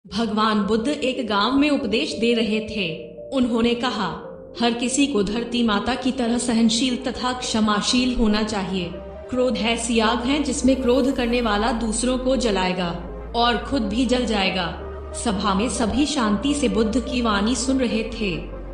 भगवान बुद्ध एक गांव में उपदेश दे रहे थे। उन्होंने कहा, हर किसी को धरती माता की तरह सहनशील तथा क्षमाशील होना चाहिए। क्रोध ऐसी आग है जिसमें क्रोध करने वाला दूसरों को जलाएगा और खुद भी जल जाएगा। सभा में सभी शांति से बुद्ध की वाणी सुन रहे थे,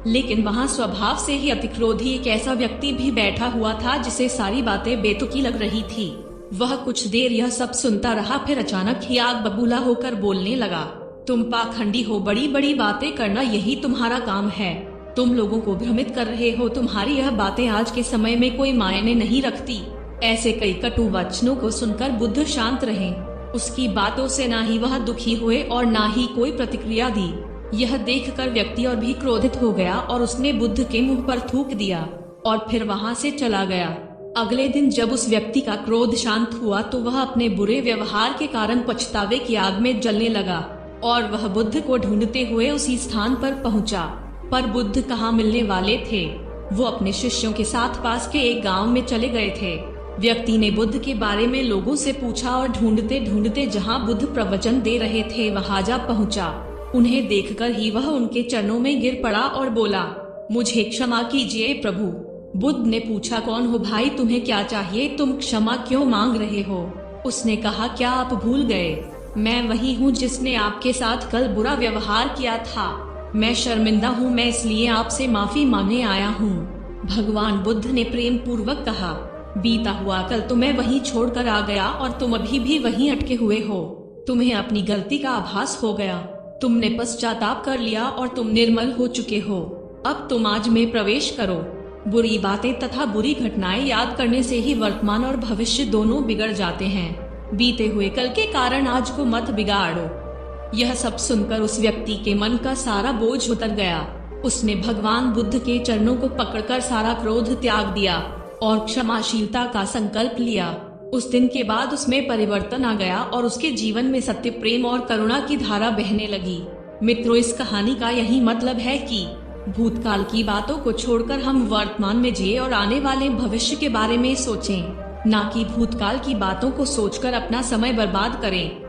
लेकिन वहाँ स्वभाव से ही अतिक्रोधी एक ऐसा व्यक्ति भी बैठा हुआ था जिसे सारी बातें बेतुकी लग रही थी। वह कुछ देर यह सब सुनता रहा, फिर अचानक ही आग बबूला होकर बोलने लगा, तुम पाखंडी हो, बड़ी बड़ी बातें करना यही तुम्हारा काम है। तुम लोगों को भ्रमित कर रहे हो, तुम्हारी यह बातें आज के समय में कोई मायने नहीं रखती। ऐसे कई कटु वचनों को सुनकर बुद्ध शांत रहे। उसकी बातों से ना ही वह दुखी हुए और ना ही कोई प्रतिक्रिया दी। यह देखकर व्यक्ति और भी क्रोधित हो गया और उसने बुद्ध के मुंह पर थूक दिया और फिर वहां से चला गया। अगले दिन जब उस व्यक्ति का क्रोध शांत हुआ तो वह अपने बुरे व्यवहार के कारण पछतावे की आग में जलने लगा और वह बुद्ध को ढूंढते हुए उसी स्थान पर पहुंचा। पर बुद्ध कहाँ मिलने वाले थे। वो अपने शिष्यों के साथ पास के एक गांव में चले गए थे। व्यक्ति ने बुद्ध के बारे में लोगों से पूछा और ढूंढते ढूंढते जहां बुद्ध प्रवचन दे रहे थे वहां जा पहुंचा। उन्हें देखकर ही वह उनके चरणों में गिर पड़ा और बोला, मुझे क्षमा कीजिए प्रभु। बुद्ध ने पूछा, कौन हो भाई, तुम्हें क्या चाहिए, तुम क्षमा क्यों मांग रहे हो? उसने कहा, क्या आप भूल गए, मैं वही हूँ जिसने आपके साथ कल बुरा व्यवहार किया था। मैं शर्मिंदा हूँ, मैं इसलिए आपसे माफी मांगने आया हूँ। भगवान बुद्ध ने प्रेम पूर्वक कहा, बीता हुआ कल तुम्हें वहीं छोड़कर आ गया और तुम अभी भी वहीं अटके हुए हो। तुम्हें अपनी गलती का आभास हो गया, तुमने पश्चाताप कर लिया और तुम निर्मल हो चुके हो। अब तुम आज में प्रवेश करो। बुरी बातें तथा बुरी घटनाएं याद करने से ही वर्तमान और भविष्य दोनों बिगड़ जाते हैं। बीते हुए कल के कारण आज को मत बिगाड़ो। यह सब सुनकर उस व्यक्ति के मन का सारा बोझ उतर गया। उसने भगवान बुद्ध के चरणों को पकड़कर सारा क्रोध त्याग दिया और क्षमाशीलता का संकल्प लिया। उस दिन के बाद उसमें परिवर्तन आ गया और उसके जीवन में सत्य, प्रेम और करुणा की धारा बहने लगी। मित्रों, इस कहानी का यही मतलब है कि भूतकाल की बातों को छोड़कर हम वर्तमान में जिए और आने वाले भविष्य के बारे में सोचें, ना कि भूतकाल की बातों को सोचकर अपना समय बर्बाद करें।